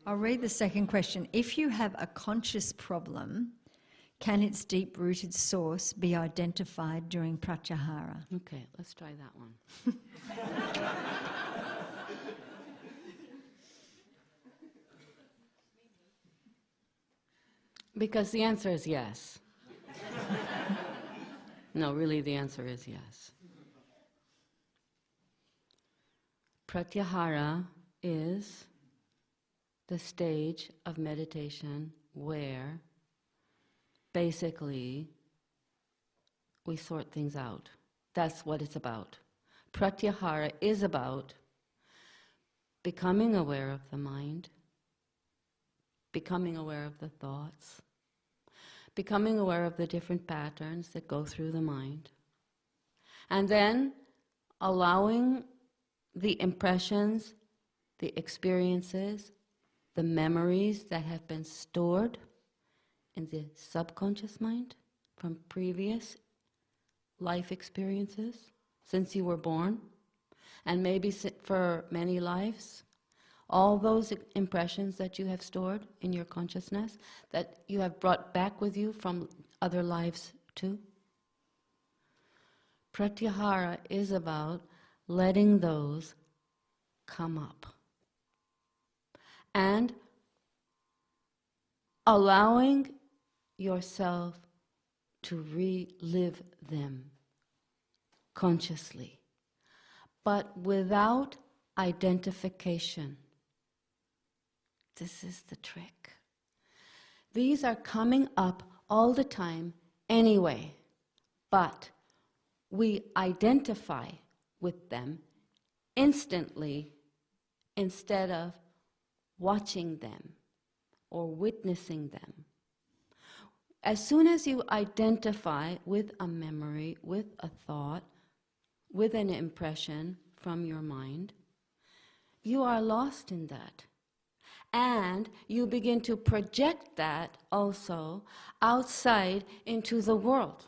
I'll read the second question. If you have a conscious problem, can its deep-rooted source be identified during pratyahara? Okay, let's try that one. Because the answer is yes. No, really the answer is yes. Pratyahara is the stage of meditation where basically we sort things out. That's what it's about. Pratyahara is about becoming aware of the mind, becoming aware of the thoughts, becoming aware of the different patterns that go through the mind, and then allowing the impressions, the experiences, the memories that have been stored in the subconscious mind from previous life experiences since you were born, and maybe for many lives, all those impressions that you have stored in your consciousness that you have brought back with you from other lives too. Pratyahara is about letting those come up and allowing yourself to relive them consciously, but without identification. This is the trick. These are coming up all the time anyway, but we identify with them instantly instead of watching them or witnessing them. As soon as you identify with a memory, with a thought, with an impression from your mind, you are lost in that. And you begin to project that also outside into the world.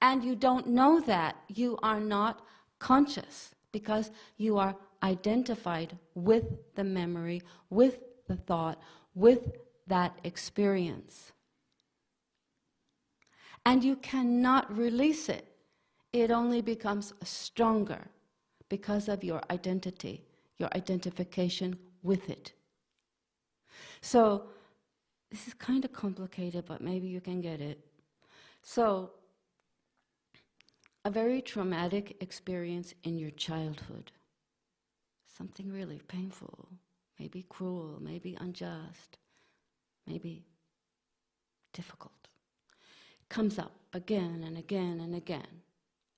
And you don't know that. You are not conscious because you are identified with the memory, with the thought, with that experience. And you cannot release it. It only becomes stronger because of your identity, your identification with it. So, this is kind of complicated, but maybe you can get it. So, a very traumatic experience in your childhood, something really painful, maybe cruel, maybe unjust, maybe difficult, comes up again and again and again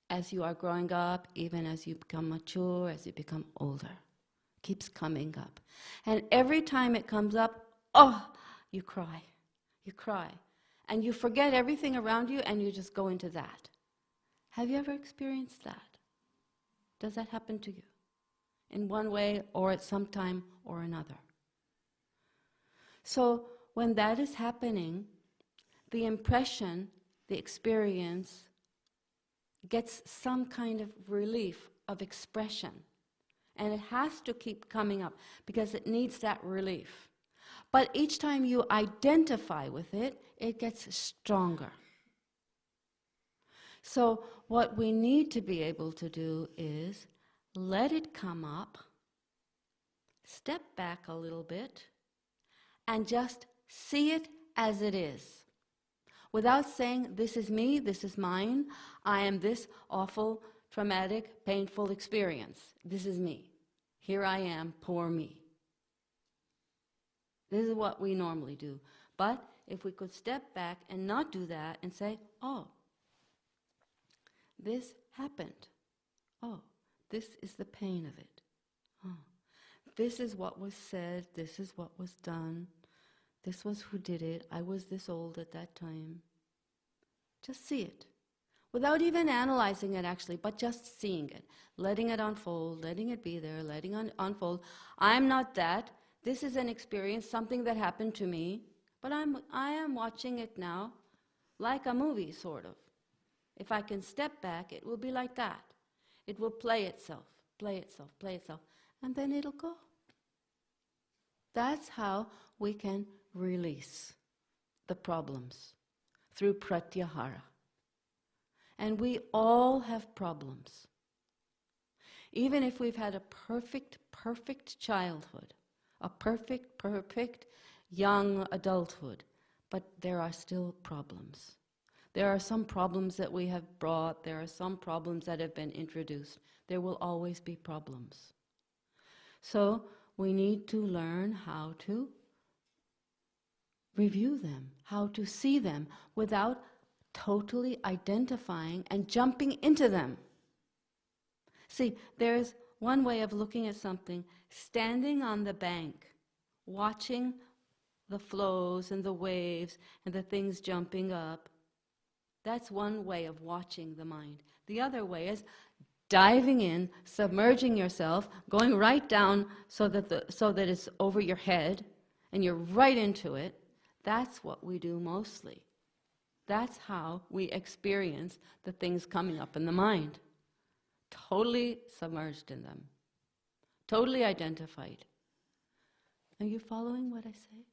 as you are growing up, even as you become mature, as you become older. Keeps coming up. And every time it comes up, oh, you cry. You cry. And you forget everything around you and you just go into that. Have you ever experienced that? Does that happen to you? In one way or at some time or another. So when that is happening, the impression, the experience, gets some kind of relief of expression. And it has to keep coming up because it needs that relief. But each time you identify with it, it gets stronger. So what we need to be able to do is let it come up, step back a little bit, and just see it as it is. Without saying, this is me, this is mine, I am this awful, traumatic, painful experience. This is me. Here I am, poor me. This is what we normally do. But if we could step back and not do that and say, oh, this happened. Oh, this is the pain of it. Oh, this is what was said, this is what was done. This was who did it. I was this old at that time. Just see it. Without even analyzing it actually, but just seeing it. Letting it unfold, letting it be there, letting it unfold. I'm not that. This is an experience, something that happened to me, but I am watching it now like a movie, sort of. If I can step back, it will be like that. It will play itself, play itself, play itself, and then it'll go. That's how we can release the problems, through Pratyahara. And we all have problems. Even if we've had a perfect childhood, a perfect young adulthood, but there are still problems. There are some problems that we have brought, there are some problems that have been introduced. There will always be problems. So we need to learn how to review them, how to see them without totally identifying and jumping into them. See, there's one way of looking at something, standing on the bank, watching the flows and the waves and the things jumping up. That's one way of watching the mind. The other way is diving in, submerging yourself, going right down so that it's over your head and you're right into it. That's what we do mostly. That's how we experience the things coming up in the mind. Totally submerged in them. Totally identified. Are you following what I say?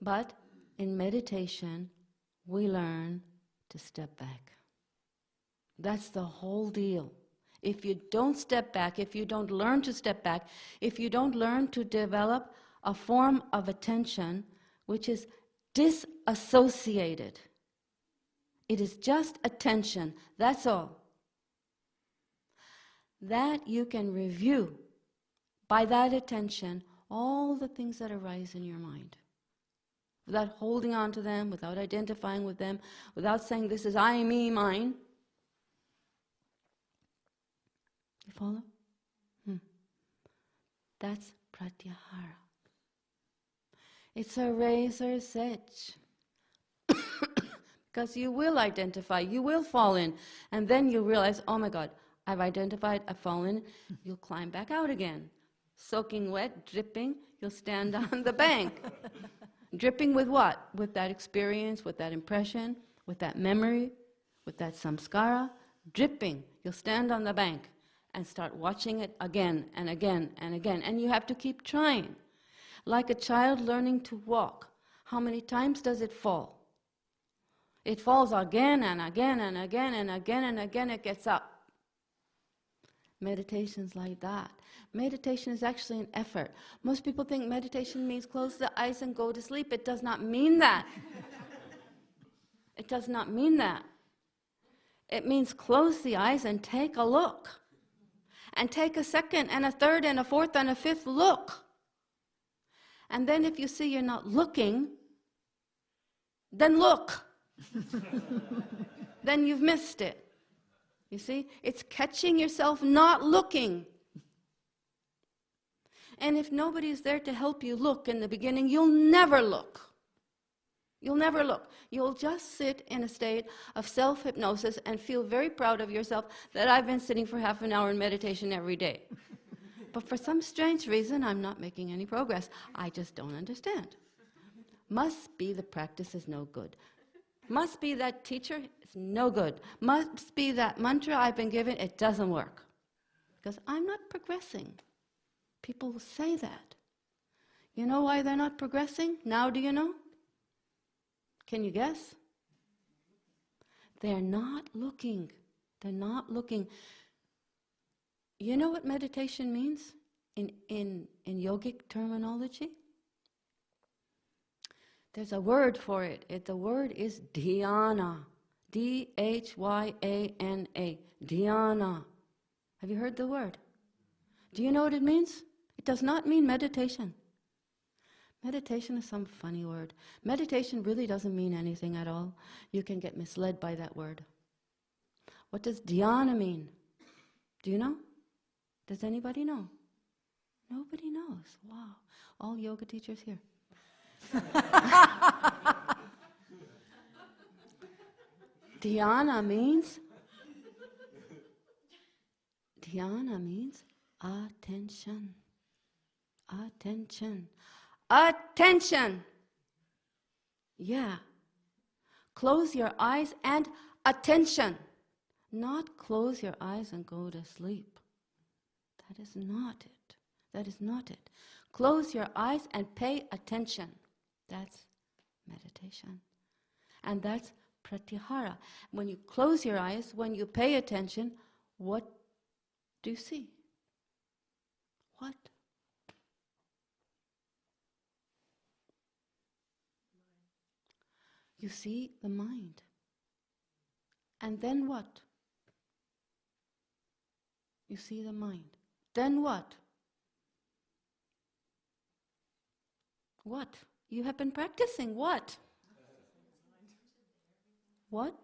But in meditation, we learn to step back. That's the whole deal. If you don't step back, if you don't learn to step back, if you don't learn to develop a form of attention which is disassociated, it is just attention, that's all. That you can review by that attention all the things that arise in your mind. Without holding on to them, without identifying with them, without saying this is I, me, mine. You follow? That's Pratyahara. It's a razor's edge. Because you will identify, you will fall in, and then you realize, oh my God, I've identified, I've fallen. You'll climb back out again. Soaking wet, dripping, you'll stand on the bank. Dripping with what? With that experience, with that impression, with that memory, with that samskara. Dripping, you'll stand on the bank and start watching it again and again and again. And you have to keep trying. Like a child learning to walk. How many times does it fall? It falls again and again and again and again and again, it gets up. Meditation's like that. Meditation is actually an effort. Most people think meditation means close the eyes and go to sleep. It does not mean that. It does not mean that. It means close the eyes and take a look. And take a second and a third and a fourth and a fifth look. And then if you see you're not looking, then look. Then you've missed it. You see? It's catching yourself not looking. And if nobody's there to help you look in the beginning, you'll never look. You'll never look. You'll just sit in a state of self-hypnosis and feel very proud of yourself that I've been sitting for half an hour in meditation every day. But for some strange reason, I'm not making any progress. I just don't understand. Must be the practice is no good. Must be that teacher is no good. Must be that mantra I've been given, it doesn't work. Because I'm not progressing. People will say that. You know why they're not progressing? Now do you know? Can you guess? They're not looking. They're not looking. You know what meditation means in yogic terminology? There's a word for it. The word is dhyana. D-H-Y-A-N-A. Dhyana. Have you heard the word? Do you know what it means? It does not mean meditation. Meditation is some funny word. Meditation really doesn't mean anything at all. You can get misled by that word. What does dhyana mean? Do you know? Does anybody know? Nobody knows. Wow. All yoga teachers here. Dhyana means attention. Attention. Attention. Yeah. Close your eyes and attention. Not close your eyes and go to sleep. That is not it. That is not it. Close your eyes and pay attention. That's meditation. And that's pratyahara. When you close your eyes, when you pay attention, what do you see? What? You see the mind. And then what? You see the mind. Then what? What? You have been practicing what? What?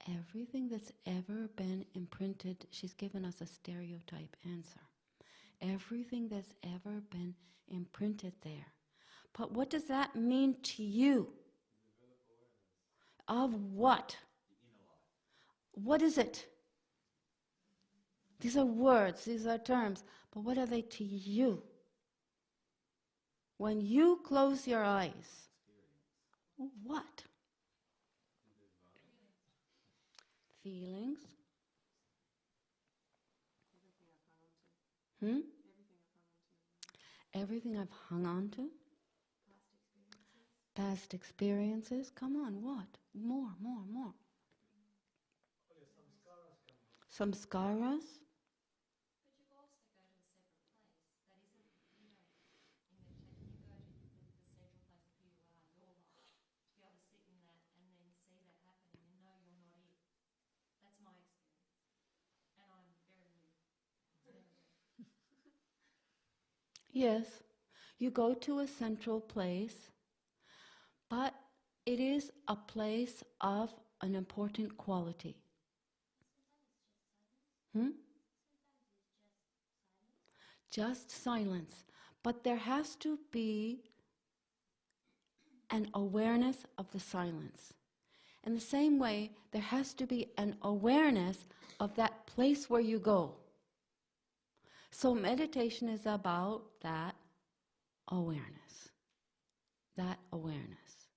Everything that's ever been imprinted. She's given us a stereotype answer. Everything that's ever been imprinted there. But what does that mean to you? Of what? What is it? These are words, these are terms, but what are they to you? When you close your eyes, what? Feelings? Everything I've hung on to? Past experiences? Come on, what? More. Samskaras? But you also go to a separate place. That isn't, you don't, in meditation, you go to the central place of who you are, your life, to be able to sit in that and then see that happening and know you're not it. That's my experience. And I'm very new. Yes, you go to a central place, but it is a place of an important quality. Just silence. But there has to be an awareness of the silence. In the same way, there has to be an awareness of that place where you go. So meditation is about that awareness. That awareness.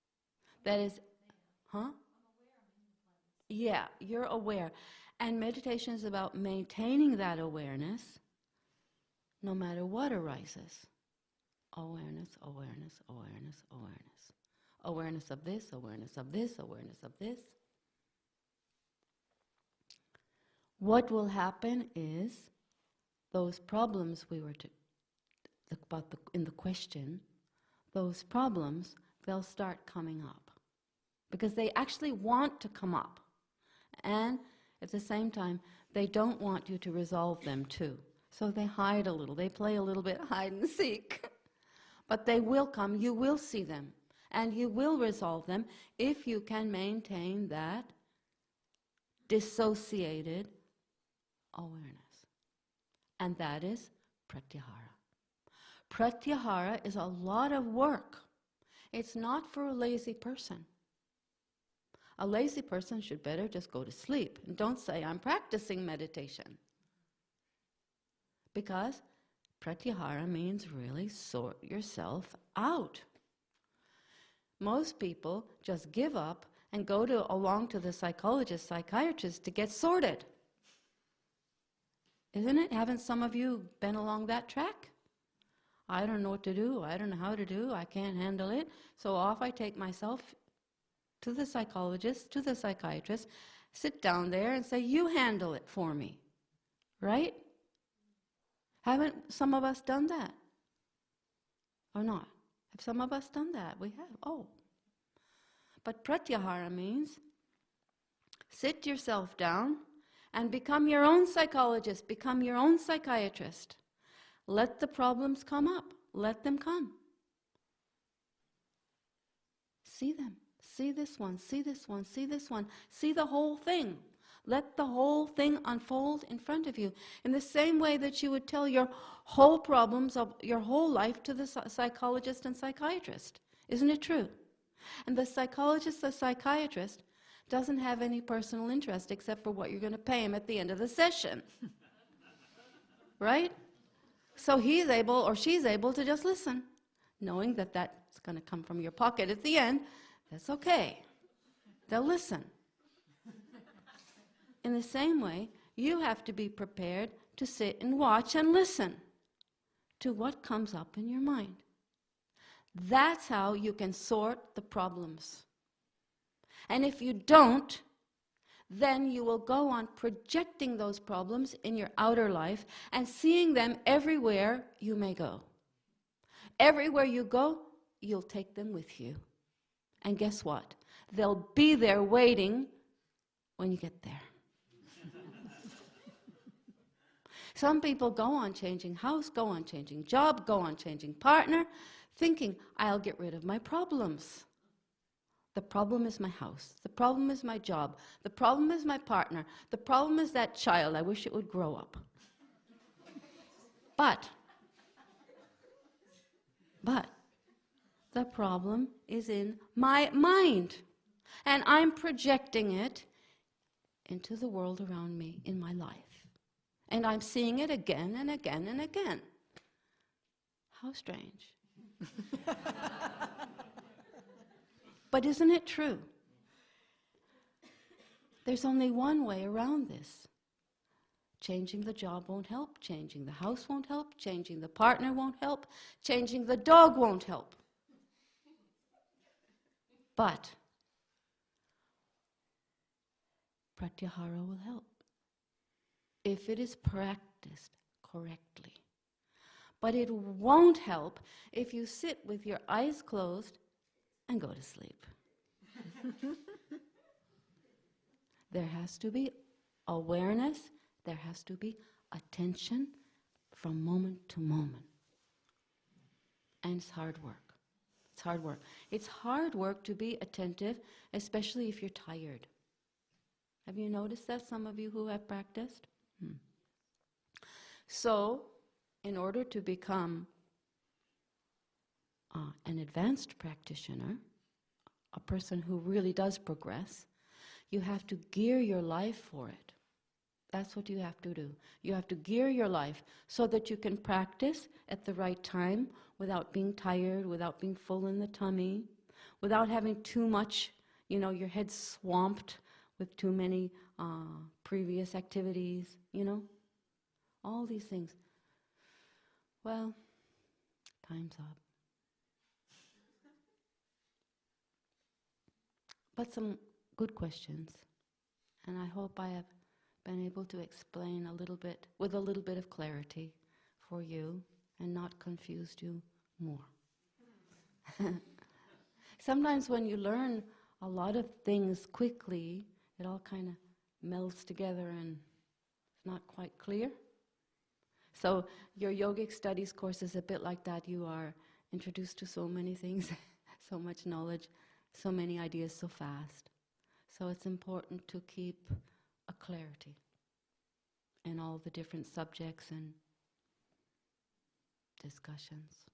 That is, Yeah, you're aware. And meditation is about maintaining that awareness no matter what arises. Awareness, awareness, awareness, awareness. Awareness of this, awareness of this, awareness of this. What will happen is those problems we were in the question, those problems, they'll start coming up. Because they actually want to come up. And at the same time, they don't want you to resolve them too. So they hide a little. They play a little bit hide and seek. But they will come. You will see them. And you will resolve them if you can maintain that dissociated awareness. And that is Pratyahara. Pratyahara is a lot of work. It's not for a lazy person. A lazy person should better just go to sleep and don't say, I'm practicing meditation. Because Pratyahara means really sort yourself out. Most people just give up and go along to the psychologist, psychiatrist to get sorted. Isn't it? Haven't some of you been along that track? I don't know what to do, I don't know how to do, I can't handle it, so off I take myself to the psychologist, to the psychiatrist, sit down there and say, you handle it for me. Right? Haven't some of us done that? Or not? Have some of us done that? We have. Oh. But Pratyahara means sit yourself down and become your own psychologist, become your own psychiatrist. Let the problems come up. Let them come. See them. See this one, see this one, see this one. See the whole thing. Let the whole thing unfold in front of you. In the same way that you would tell your whole problems of your whole life to the psychologist and psychiatrist. Isn't it true? And the psychologist, the psychiatrist, doesn't have any personal interest except for what you're going to pay him at the end of the session. Right? So he's able or she's able to just listen, knowing that that's going to come from your pocket at the end. That's okay. They'll listen. In the same way, you have to be prepared to sit and watch and listen to what comes up in your mind. That's how you can sort the problems. And if you don't, then you will go on projecting those problems in your outer life and seeing them everywhere you may go. Everywhere you go, you'll take them with you. And guess what? They'll be there waiting when you get there. Some people go on changing house, go on changing job, go on changing partner, thinking, I'll get rid of my problems. The problem is my house. The problem is my job. The problem is my partner. The problem is that child. I wish it would grow up. But the problem is in my mind. And I'm projecting it into the world around me in my life. And I'm seeing it again and again and again. How strange. But isn't it true? There's only one way around this. Changing the job won't help, changing the house won't help, changing the partner won't help, changing the dog won't help. But Pratyahara will help if it is practiced correctly. But it won't help if you sit with your eyes closed and go to sleep. There has to be awareness, there has to be attention from moment to moment. And it's hard work. It's hard work. It's hard work to be attentive, especially if you're tired. Have you noticed that, some of you who have practiced? So, in order to become an advanced practitioner, a person who really does progress, you have to gear your life for it. That's what you have to do. You have to gear your life so that you can practice at the right time without being tired, without being full in the tummy, without having too much, your head swamped with too many previous activities, all these things. Well, time's up. But some good questions, and I hope I have been able to explain a little bit, with a little bit of clarity for you, and not confused you more. Sometimes when you learn a lot of things quickly, it all kind of melds together and it's not quite clear. So your yogic studies course is a bit like that. You are introduced to so many things, so much knowledge, so many ideas so fast. So it's important to keep a clarity in all the different subjects and discussions.